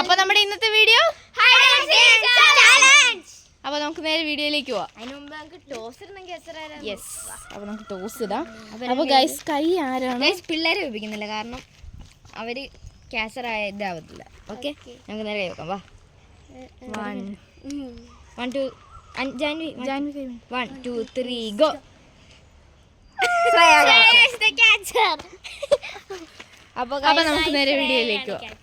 അപ്പോൾ നമ്മുടെ ഇന്നത്തെ വീഡിയോ അപ്പോൾ നമുക്ക് നേരെ വീഡിയോയിലേക്ക് പോവാം. യെസ്, അപ്പോൾ നമുക്ക് ടോസ് ഇടാം. അപ്പോൾ ഗൈസ് കൈ ആരാണ്? പിള്ളേരെ ഉപയോഗിക്കുന്നില്ല, കാരണം അവർ ക്യാൻസറായ ഇതാവത്തില്ല. ഓക്കെ, നമുക്ക് നേരെ കൈ വെക്കാം. വാ, 1 2 ജാൻവി 1 2 3 ഗോ. അപ്പോൾ നമുക്ക് നേരെ വീഡിയോയിലേക്ക് പോവാം.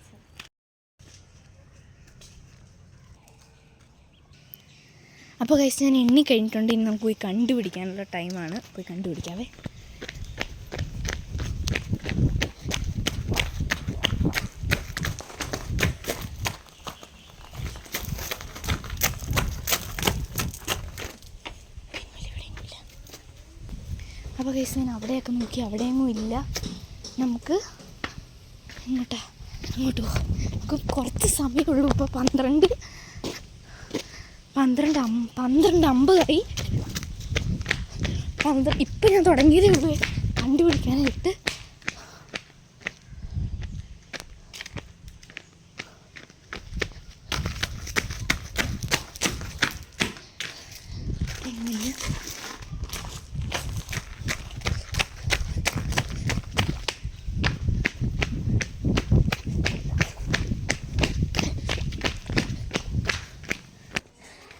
അപ്പോൾ ഗൈസ് ഞാൻ എണ്ണി കഴിഞ്ഞിട്ടുണ്ട്. ഇനി നമുക്ക് പോയി കണ്ടുപിടിക്കാനുള്ള ടൈമാണ്. പോയി കണ്ടുപിടിക്കാവേ. അപ്പോൾ ഗൈസ് ഞാൻ അവിടെയൊക്കെ നോക്കി, അവിടെയൊന്നും ഇല്ല. നമുക്ക് അങ്ങോട്ട് പോകാം. നമുക്ക് കുറച്ച് സമയമുള്ളൂ. ഇപ്പോൾ 12:50 ഇപ്പം ഞാൻ തുടങ്ങിയതേ ഉള്ളൂ കണ്ടുപിടിക്കാനായിട്ട്.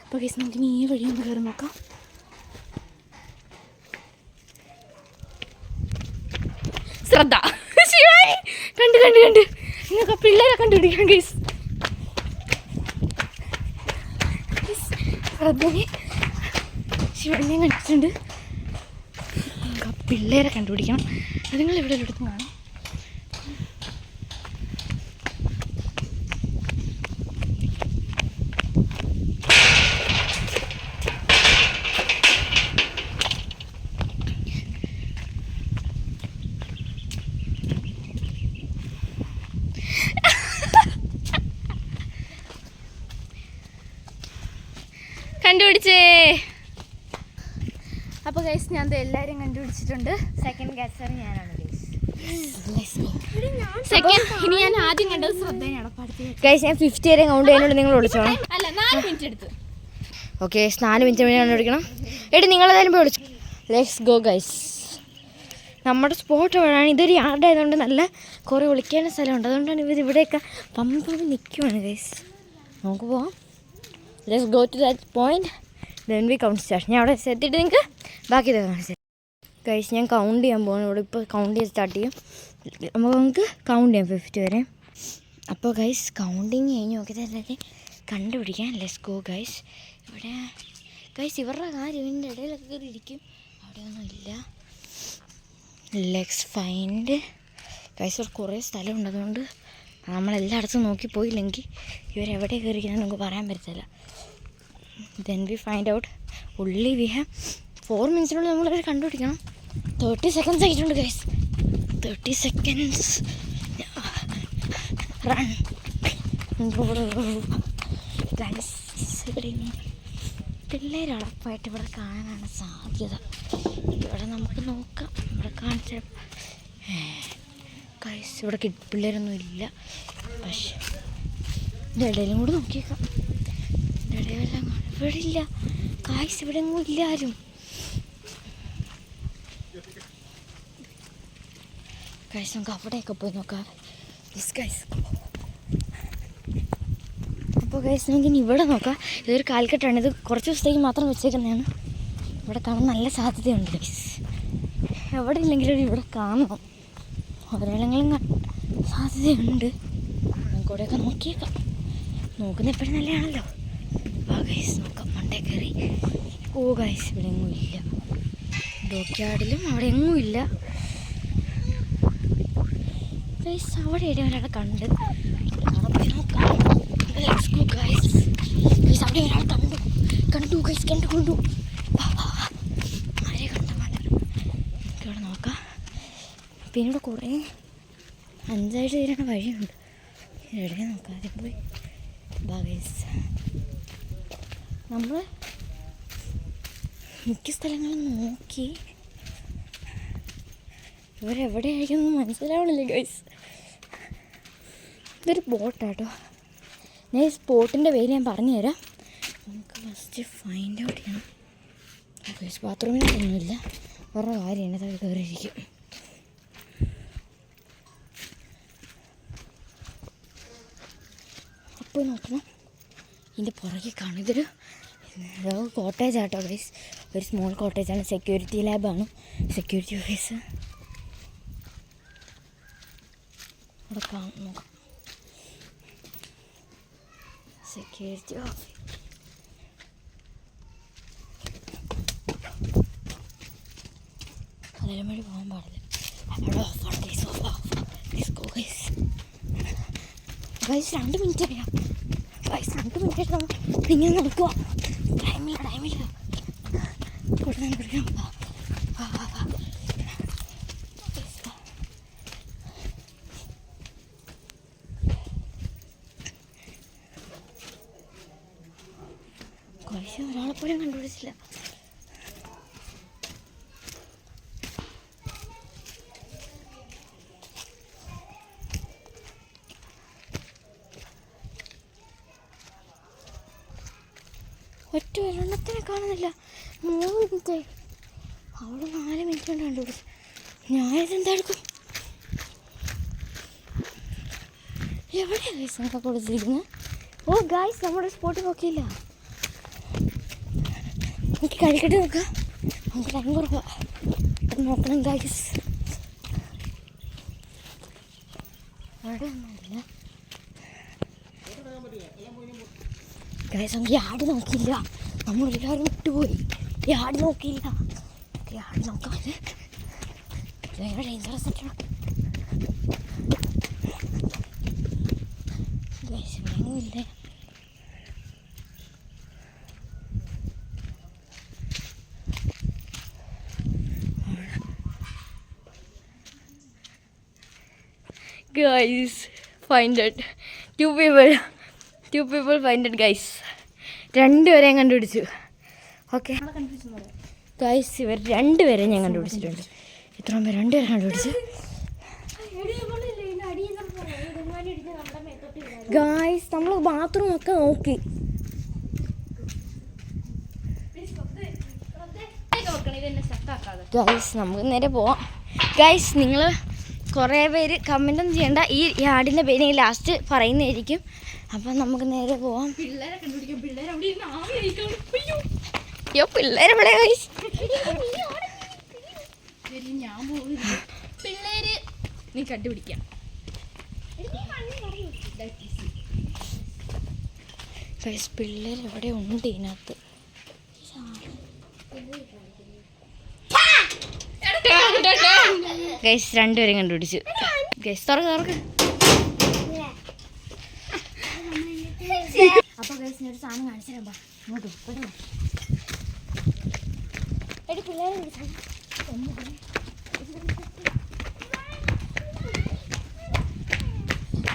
അപ്പോൾ ഗൈസ് നമുക്ക് ഈ വഴി ഒന്ന് കയറി നോക്കാം. ശ്രദ്ധ, കണ്ട് നിങ്ങൾക്ക് പിള്ളേരെ കണ്ടുപിടിക്കാം ഗൈസ്. ശ്രദ്ധനെ ശിവനെ കണ്ടിട്ടുണ്ട്. നമുക്ക് പിള്ളേരെ കണ്ടുപിടിക്കണം. അത് നിങ്ങൾ ഇവിടെ എടുത്ത് കാണാം. കണ്ടുപിടിച്ചേ. അപ്പോൾ ഗൈസ് ഞാൻ എല്ലാവരും കണ്ടുപിടിച്ചിട്ടുണ്ട്. സെക്കൻഡ് ക്യാച്ചർ ഞാനാണ് ഇനി ഞാൻ ആദ്യം കണ്ടത് ശ്രദ്ധയാണ്. ഗൈസ് ഞാൻ 50 വരെ കൗണ്ട് ചെയ്യാനോട് നിങ്ങൾ വിളിച്ചോണം. അല്ല, 4 മിനിറ്റ് എടുത്ത്. ഓക്കെ, 4 മിനിറ്റ് വേണ്ടി കണ്ടുപിടിക്കണം. നിങ്ങളേതായാലും പോയി വിളിച്ചു. Let's go guys. നമ്മുടെ സ്പോട്ട് എവിടെയാണ്? ഇതൊരു യാർഡ് ആയതുകൊണ്ട് നല്ല കുറേ വിളിക്കേണ്ട സ്ഥലമുണ്ട്. അതുകൊണ്ടാണ് ഇവരിവിടെയൊക്കെ പമ്പ് നിൽക്കുവാണ് ഗൈസ്. നമുക്ക് പോവാം. Let's go to that point, then we count start. ഞാൻ അവിടെ എത്തിയിട്ട് നിങ്ങൾക്ക് ബാക്കി ഇതൊക്കെ കാണിച്ചു തരാം. ഗൈസ് ഞാൻ കൗണ്ട് ചെയ്യാൻ പോകണം. ഇവിടെ ഇപ്പോൾ കൗണ്ട് ചെയ്ത് സ്റ്റാർട്ട് ചെയ്യും. നമുക്ക് കൗണ്ട് ചെയ്യാം 50 വരെ. അപ്പോൾ ഗൈസ് കൗണ്ടിങ് കഴിഞ്ഞ് നോക്കിയത് എല്ലാവരും കണ്ടുപിടിക്കാൻ. Let's go guys. ഇവിടെ ഗൈസ് ഇവരുടെ കാര്യം ഇതിൻ്റെ ഇടയിലൊക്കെ കയറി ഇരിക്കും. അവിടെയൊന്നും ഇല്ല. Let's find guys. ഇവിടെ കുറേ സ്ഥലമുണ്ട്. അതുകൊണ്ട് നമ്മളെല്ലായിടത്തും നോക്കി പോയില്ലെങ്കിൽ ഇവരെവിടെ കയറിയിരിക്കണം നമുക്ക് പറയാൻ പറ്റത്തില്ല. Then we find out. ഉള്ളി വി ഹാവ് 4 മിനിറ്റ്സിനുള്ളിൽ നമ്മളവരെ കണ്ടുപിടിക്കണം. 30 സെക്കൻഡ്സ് ആയിട്ടുണ്ട് ഗൈസ്. 30 സെക്കൻഡ്സ്. Run guys. ഇവിടെ പിള്ളേർ ഉറപ്പായിട്ട് ഇവിടെ കാണാനാണ് സാധ്യത. ഇവിടെ നമുക്ക് നോക്കാം. ഇവിടെ കാണിച്ച ഗൈസ് ഇവിടെ പിള്ളേരൊന്നും ഇല്ല. പക്ഷേ ഇതിൻ്റെ ഇടയിലും കൂടെ നോക്കിയേക്കാം. ഇതിൻ്റെ ഇടയിലെല്ലാം ഇവിടെ ഇല്ല ഗൈസ്. ഇവിടെ ഒന്നും ഇല്ല ആരും. ഗൈസ് നമുക്ക് അവിടെയൊക്കെ പോയി നോക്കാം. ഗൈസ് അപ്പോൾ ഗൈസ് നമുക്ക് ഇനി ഇവിടെ നോക്കാം. ഇതൊരു കാൽക്കെട്ടാണ്. ഇത് കുറച്ച് ദിവസത്തേക്ക് മാത്രം വെച്ചേക്കുന്നതാണ്. ഇവിടെ കാണാൻ നല്ല സാധ്യതയുണ്ട് ഗൈസ്. എവിടെ ഇല്ലെങ്കിലും ഇവിടെ കാണണം. ഒരാളെങ്കിലും സാധ്യതയുണ്ട്. നമുക്ക് ഇവിടെയൊക്കെ നോക്കിയേക്കാം. നോക്കുന്ന എപ്പോഴും നല്ലതാണല്ലോ. ഗൈസ് നോക്കാം. മണ്ടേ കയറി. ഓ ഗൈസ് ഇവിടെ എങ്ങും ഇല്ല. ഡോക്യാർഡിലും അവിടെ എങ്ങും ഇല്ല ഗൈസ്. അവിടെ എവിടെയും ഒരാളെ കണ്ട് പോയി നോക്കാം. Let's go guys. ഗൈസ് അവിടെ ഒരാൾ കണ്ടു ഗൈസ്. കണ്ടു ആരെ കണ്ട മല. നമുക്കിവിടെ നോക്കാം. പിന്നെ ഇവിടെ കുറേ 5-6 തീരണ വഴിയുണ്ട്. എവിടെ നോക്കാം. ആദ്യം പോയി ഗൈസ്. നമ്മൾ മിക്ക സ്ഥലങ്ങളും നോക്കി ഇവരെവിടെയായിരിക്കും മനസ്സിലാവണില്ല ഗൈസ്. ഇതൊരു ബോട്ടാട്ടോ. ഞാൻ ഈ സ്പോട്ടിൻ്റെ പേര് ഞാൻ പറഞ്ഞുതരാം. നമുക്ക് ഫസ്റ്റ് ഫൈൻഡ് ഔട്ട് ചെയ്യണം. ഗൈസ് ബാത്റൂമിനൊന്നുമില്ല, വേറെ കാര്യമാണ് അത് കയറിയിരിക്കും. അപ്പോൾ നോക്കണം, ഇതിൻ്റെ പുറകെ കാണും. ഇതൊരു കോട്ടേജ് ആട്ടോ ഗൈസ്, ഒരു സ്മോൾ കോട്ടേജാണ്. സെക്യൂരിറ്റി ലാബാണ്, സെക്യൂരിറ്റി ഓഫീസ് അവിടെ കാണും. നോക്കാം, സെക്യൂരിറ്റി ഓഫീസ്. അതിലും വഴി പോകാൻ പാടില്ല. അവിടെ ഓഫാണ് ഗൈസ്, ഗൈസ് 2 മിനിറ്റ് അറിയാം. ഗൈസ് 2 മിനിറ്റ് ആയിട്ട് നമ്മൾ ഇങ്ങനെ നോക്കുക. ടൈമില്ല കൊടുക്കാൻ പിടിക്കണം. ഗൈസ് ഒരാളെപ്പോഴും കണ്ടുപിടിച്ചില്ല. ഒറ്റ ഒരെണ്ണത്തിനെ കാണുന്നില്ല. 3 മിനിറ്റായി. അവിടെ 4 മിനിറ്റ് കൊണ്ട് കണ്ടുപിടിച്ചു. ഞാനിതെന്തായിരിക്കും? എവിടെയാണ് ഗൈസ് നമുക്ക് കൊടുത്തിരിക്കുന്നത്? ഓ ഗൈസ് നമ്മുടെ സ്പോട്ട് നോക്കിയില്ല. നമുക്ക് കഴിക്കട്ടെ നോക്കാം. നമുക്ക് ടൈം കുറവാണ്, നോക്കണം ഗൈസ്. അവിടെ ഒന്നുമില്ല ഗൈസ്. നമുക്ക് യാർഡ് നോക്കിയില്ല, നമ്മളെല്ലാവരും വിട്ടുപോയി. യാർഡ് നോക്കിയില്ല. യാർഡ് നോക്കാം. ഭയങ്കര ഡേഞ്ചറസ് ആയിട്ടാണ് guys. ഇവിടെയൊന്നുമില്ലേ? Guys, find it. Two people find it, guys. 2 പേരെയും കണ്ടുപിടിച്ചു. ഓക്കെ ഗൈസ്, ഇവർ 2 പേരെ ഞാൻ കണ്ടുപിടിച്ചിട്ടുണ്ട്. ഇത്രയും പേര് 2 പേരെ കണ്ടുപിടിച്ചു. ഗൈസ് നമ്മൾ ബാത്റൂം ഒക്കെ നോക്കി. ഗൈസ് നമുക്ക് നേരെ പോവാം. ഗൈസ് നിങ്ങൾ കുറേ പേര് കമൻറ്റൊന്നും ചെയ്യണ്ട, ഈ യാർഡിൻ്റെ പേര് ഞാൻ ലാസ്റ്റ് പറയുന്നതായിരിക്കും. അപ്പം നമുക്ക് നേരെ പോവാം. അയ്യോ പിള്ളേരെ ഇവിടെ ഗൈസ്. പിള്ളേര് നീ കണ്ടുപിടിക്കാം. ഗൈസ് പിള്ളേർ എവിടെ ഉണ്ട് ഇതിനകത്ത്. ഗൈസ് 2 പേരെയും കണ്ടുപിടിച്ചു. ഗൈസ് തുറക്ക്. അപ്പൊ ഗൈസ് ഒരു സാധനം കാണിച്ചു തരാം. ഇങ്ങോട്ട് എടി പിള്ളേരെ വിളിച്ചാൽ.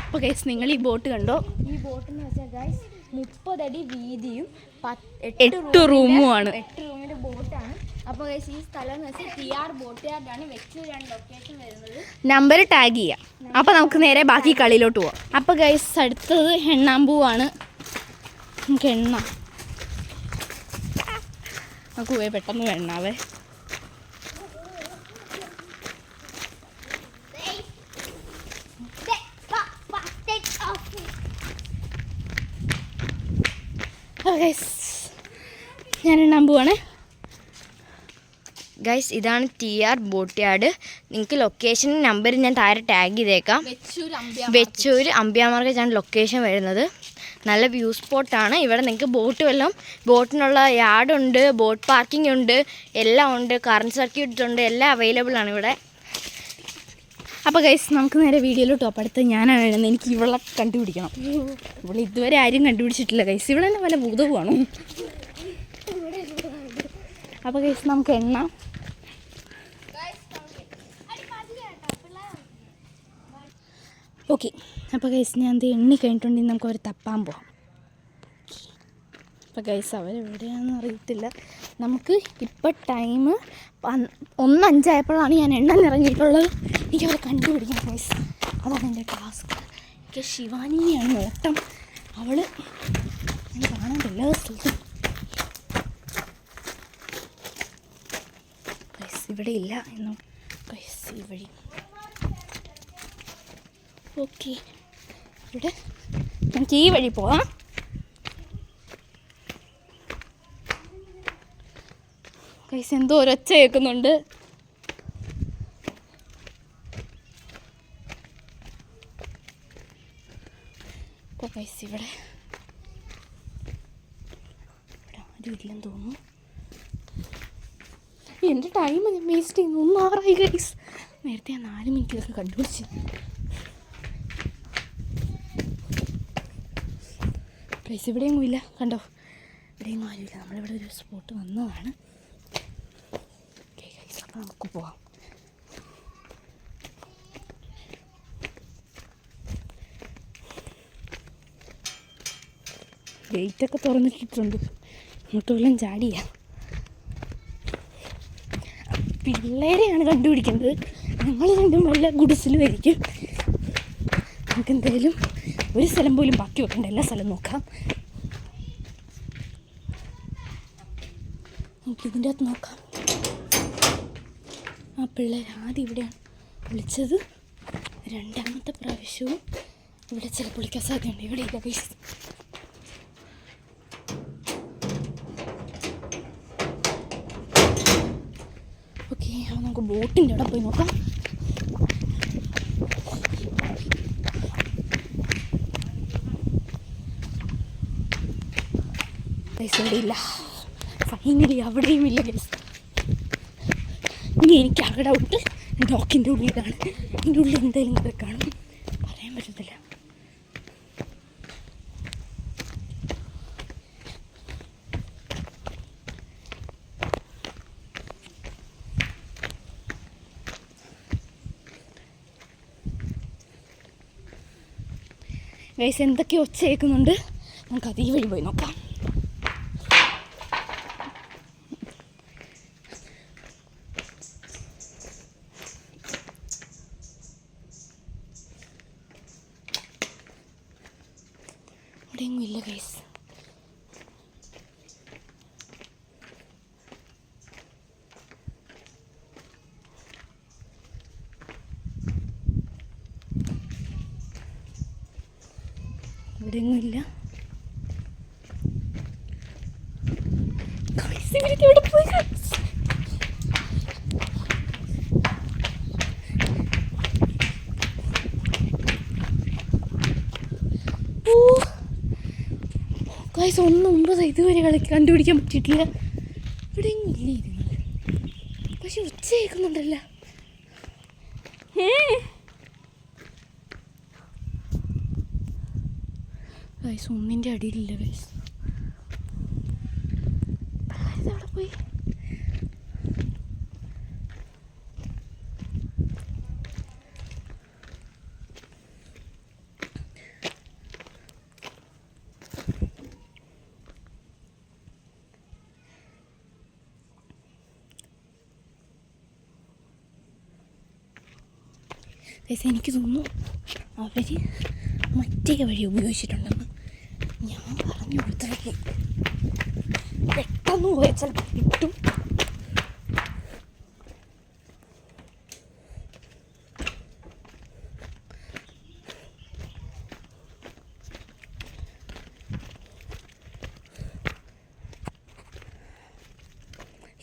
അപ്പോൾ ഗൈസ് നിങ്ങൾ ഈ ബോട്ട് കണ്ടോ? ഈ ബോട്ട് എന്ന് വെച്ചാൽ ഗൈസ് 30 അടി വീതിയും 8 റൂമുമാണ്. 8 റൂമിൻ്റെ ബോട്ടാണ്. അപ്പോൾ ഗൈസ് ഈ സ്ഥലം എന്ന് വെച്ചാൽ TR ബോട്ട് യാർഡാണ്. വെച്ചൂരാണ് ലൊക്കേഷൻ വരുന്നത്. നമ്പർ ടാഗ് ചെയ്യാം. അപ്പോൾ നമുക്ക് നേരെ ബാക്കി കളിയിലോട്ട് പോവാം. അപ്പോൾ ഗൈസ് അടുത്തത് എണ്ണാമ്പൂവാണ്. നമുക്ക് എണ്ണാം. നമുക്ക് പോയി പെട്ടെന്ന് എണ്ണാവേ. ഗൈസ് ഞാൻ എണ്ണാൻ പോവാണ്. ഗൈസ് ഇതാണ് TR ബോട്ട് യാർഡ്. നിങ്ങൾക്ക് ലൊക്കേഷൻ നമ്പർ ഞാൻ താഴെ ടാഗ് ചെയ്തേക്കാം. വെച്ചൂർ അമ്പ്യാർ മാർക്കറ്റാണ് ലൊക്കേഷൻ വരുന്നത്. നല്ല വ്യൂ സ്പോട്ടാണ്. ഇവിടെ നിങ്ങൾക്ക് ബോട്ടിനുള്ള യാർഡുണ്ട്, ബോട്ട് പാർക്കിംഗ് ഉണ്ട്, എല്ലാം ഉണ്ട്. കറണ്ട് സർക്യൂട്ട് ഉണ്ട്, എല്ലാം അവൈലബിൾ ആണ് ഇവിടെ. അപ്പോൾ ഗൈസ് നമുക്ക് നേരെ വീഡിയോയിലോട്ട് പോകാം. അടുത്ത് ഞാനാണ് എഴുതുന്നത്. എനിക്ക് ഇവളെ കണ്ടുപിടിക്കണം. ഇവിടെ ഇതുവരെ ആരും കണ്ടുപിടിച്ചിട്ടില്ല ഗൈസ്. ഇവിടെ തന്നെ പല ഭൂതവുമാണ്. അപ്പോൾ ഗൈസ് നമുക്ക് എണ്ണാം. ഓക്കെ അപ്പോൾ ഗൈസ് ഞാൻ അത് എണ്ണി കഴിഞ്ഞിട്ടുണ്ടെങ്കിൽ നമുക്ക് ഒരു തപ്പാൻ പോകാം. അപ്പോൾ ഗൈസ് അവരെവിടെയാണെന്ന് അറിയത്തില്ല. നമുക്ക് ഇപ്പം ടൈം 1:05 ഞാൻ എണ്ണ നിറഞ്ഞിട്ടുള്ളത്. എനിക്ക് അവരെ കണ്ടുപിടിക്കണം ഗൈസ്, അതാണ് എൻ്റെ ടാസ്ക്. എനിക്ക് ശിവാനിയാണ് നോട്ടം. അവള് കാണാൻ എല്ലാ സ്ഥലത്തും. ഇവിടെ ഇല്ല എന്നോ ഈ വഴി. ഓക്കെ, ഇവിടെ നമുക്ക് ഈ വഴി പോവാം. ഗൈസ് എന്തോ ഒരൊച്ച കേൾക്കുന്നുണ്ട്. അപ്പോൾ ഗൈസ് ഇവിടെ ആരും ഇല്ലെന്ന് തോന്നുന്നു. എൻ്റെ ടൈം ഞാൻ വേസ്റ്റ് ചെയ്യുന്നു. 1:06 ഗൈസ്. നേരത്തെ ഞാൻ 4 മിനിറ്റിലൊക്കെ കണ്ടുപിടിച്ച്. ഗൈസ് ഇവിടെയൊന്നും ഇല്ല, കണ്ടോ? ഇവിടെയൊന്നും ആരുമില്ല. നമ്മളിവിടെ ഒരു സ്പോട്ട് വന്നതാണ്. ഓക്കെ ഗൈസ്, അപ്പോൾ നമുക്ക് പോവാം. ഗേറ്റൊക്കെ തുറന്നിട്ടിട്ടുണ്ട്. ഇങ്ങോട്ട് വല്ലതും ചാടിയാ. പിള്ളേരെയാണ് കണ്ടുപിടിക്കുന്നത്. ഞങ്ങൾ രണ്ടും വല്ല ഗുഡിസിലുമായിരിക്കും. നമുക്ക് എന്തായാലും ഒരു സ്ഥലം പോലും ബാക്കി വെക്കണ്ട, എല്ലാ സ്ഥലം നോക്കാം. നമുക്കിതിൻ്റെ അകത്ത് നോക്കാം. ആ പിള്ളേർ ആദ്യം ഇവിടെയാണ് വിളിച്ചത്. രണ്ടാമത്തെ പ്രാവശ്യവും ഇവിടെ ചിലപ്പോൾ വിളിക്കാൻ സാധ്യതയുണ്ട്. ഇവിടെ ഇല്ല ഗൈസ്. ഓക്കെ, അപ്പോൾ നമുക്ക് ബോട്ടിൻ്റെ അവിടെ പോയി നോക്കാം. ഗൈസ് ഇവിടെ ഇല്ല. ഫൈനലി അവിടെയും ഇല്ല ഗൈസ്. ഇനി എനിക്ക് ആകെ ഡൗട്ട് ഡോക്കിൻ്റെ ഉള്ളിലാണ്. ഇതിൻ്റെ ഉള്ളിൽ എന്തെങ്കിലും കൂടെ കാണും, പറയാൻ പറ്റത്തില്ല. ഗൈസ് എന്തൊക്കെ ഒച്ച കേൾക്കുന്നുണ്ട്. നമുക്കത് ഈ വഴി പോയി നോക്കാം. ഇവിടെയൊന്നും ഇല്ല ഗൈസ്. ഇവിടെയൊന്നും ഇല്ല. ഇവിടെ പോയി ഗൈസ് 1:09 ഇതുവരെ കണ്ടുപിടിക്കാൻ പറ്റിയിട്ടില്ല. ഇവിടെയൊന്നും ഇല്ല ഇരുന്നത്. പക്ഷെ ഉച്ച കേൾക്കുന്നുണ്ടല്ലോ. ഗൈസ് 1-ന്റെ അടിയിലില്ല ഗൈസ്. അവിടെ പോയി. ഗൈസ് എനിക്ക് തോന്നുന്നു അവർ മറ്റേ വഴി ഉപയോഗിച്ചിട്ടുണ്ടെന്ന്. ഞാൻ പറഞ്ഞു കൊടുത്തതൊക്കെ പെട്ടെന്ന് പോയാൽ ചിലപ്പോൾ കിട്ടും.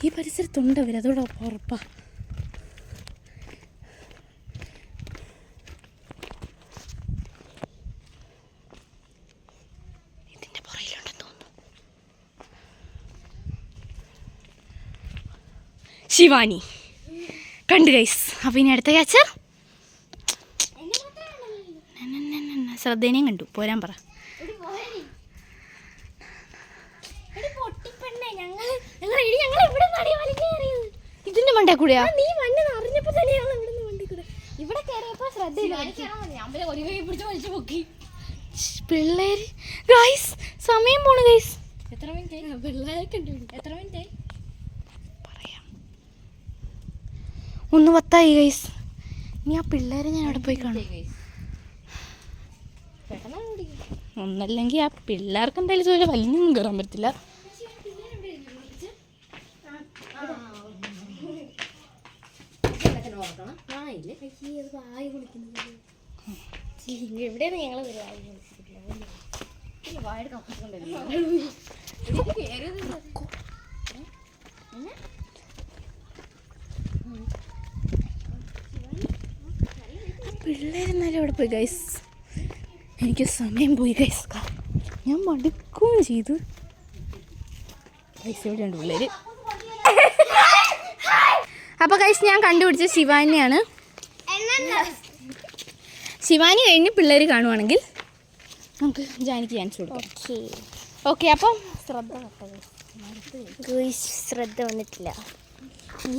ഈ പരിസരത്തുണ്ട് അവർ, അതോടെ ഉറപ്പാ. ശിവാനി കണ്ടു ഗൈസ്. അപ്പോൾ ഇനി അടുത്ത ക്യാച്ചർ ശ്രദ്ധേനയും കണ്ടു. പോരാൻ പറ. ഇതിന്റെ മണ്ടേ കൂടെയാ പിള്ളേര്. ഗൈസ് സമയം പോണു ഗൈസ്. എത്ര മിനിറ്റ് പിള്ളേരെ കണ്ടുപിടിക്കും. എത്ര മിനിറ്റ് 1:10 ഗൈസ്. ഇനി ആ പിള്ളേരെ ഞാൻ അവിടെ പോയി കാണും. ഒന്നല്ലെങ്കിൽ ആ പിള്ളേർക്ക് എന്തായാലും ഇതുപോലെ വലിഞ്ഞൊന്നും കയറാൻ പറ്റില്ല. എവിടെയാണ് ഞങ്ങൾ പിള്ളേരെന്നാലും അവിടെ പോയി ഗൈസ്. എനിക്ക് സമയം പോയി ഗൈസ്. ഞാൻ മടുക്കുകയും ചെയ്തു ഗൈസ്. എവിടെയുണ്ട് പിള്ളേർ? അപ്പോൾ ഗൈസ് ഞാൻ കണ്ടുപിടിച്ച ശിവാനിയാണ്. ശിവാനി കഴിഞ്ഞ് പിള്ളേർ കാണുവാണെങ്കിൽ നമുക്ക് ജാനിക്ക് ചാൻസ് കൊടുക്കാം. ഓക്കെ അപ്പം ശ്രദ്ധ വന്നിട്ടില്ല.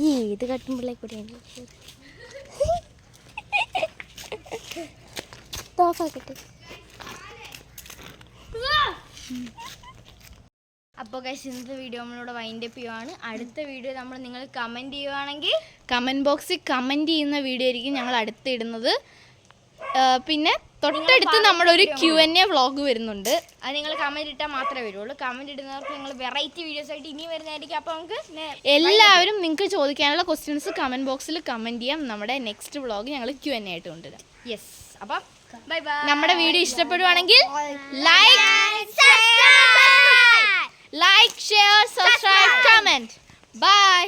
ഈ ഇത് കട്ടുമ്പിള്ളേ കൂടെയാണ്. അപ്പോൾ ഗൈസ് ഇന്നത്തെ വീഡിയോ നമ്മളിവിടെ വൈൻഡ് അപ്പ് ചെയ്യുവാണ്. അടുത്ത വീഡിയോ നമ്മൾ നിങ്ങൾ കമൻറ്റ് ചെയ്യുവാണെങ്കിൽ കമൻറ്റ് ബോക്സിൽ കമൻറ്റ് ചെയ്യുന്ന വീഡിയോ ആയിരിക്കും ഞങ്ങൾ അടുത്തിടുന്നത്. പിന്നെ തൊട്ടടുത്ത് നമ്മുടെ ഒരു Q&A വ്ളോഗ് വരുന്നുണ്ട്. അത് നിങ്ങൾ കമൻറ്റ് ഇട്ടാൽ മാത്രമേ വരുള്ളൂ. കമൻറ്റ് ഇടുന്നവർക്ക് ഞങ്ങൾ വെറൈറ്റി വീഡിയോസ് ആയിട്ട് ഇനി വരുന്നതായിരിക്കും. അപ്പോൾ നമുക്ക് എല്ലാവരും നിങ്ങൾക്ക് ചോദിക്കാനുള്ള ക്വസ്റ്റ്യൻസ് കമൻറ്റ് ബോക്സിൽ കമൻറ്റ് ചെയ്യാം. നമ്മുടെ നെക്സ്റ്റ് വ്ളോഗ് ഞങ്ങൾ Q&A ആയിട്ട് കൊണ്ടുവരാം. യെസ്. അപ്പം ബൈ ബൈ. നമ്മുടെ വീഡിയോ ഇഷ്ടപ്പെടുവാണെങ്കിൽ like, share, subscribe, comment. By.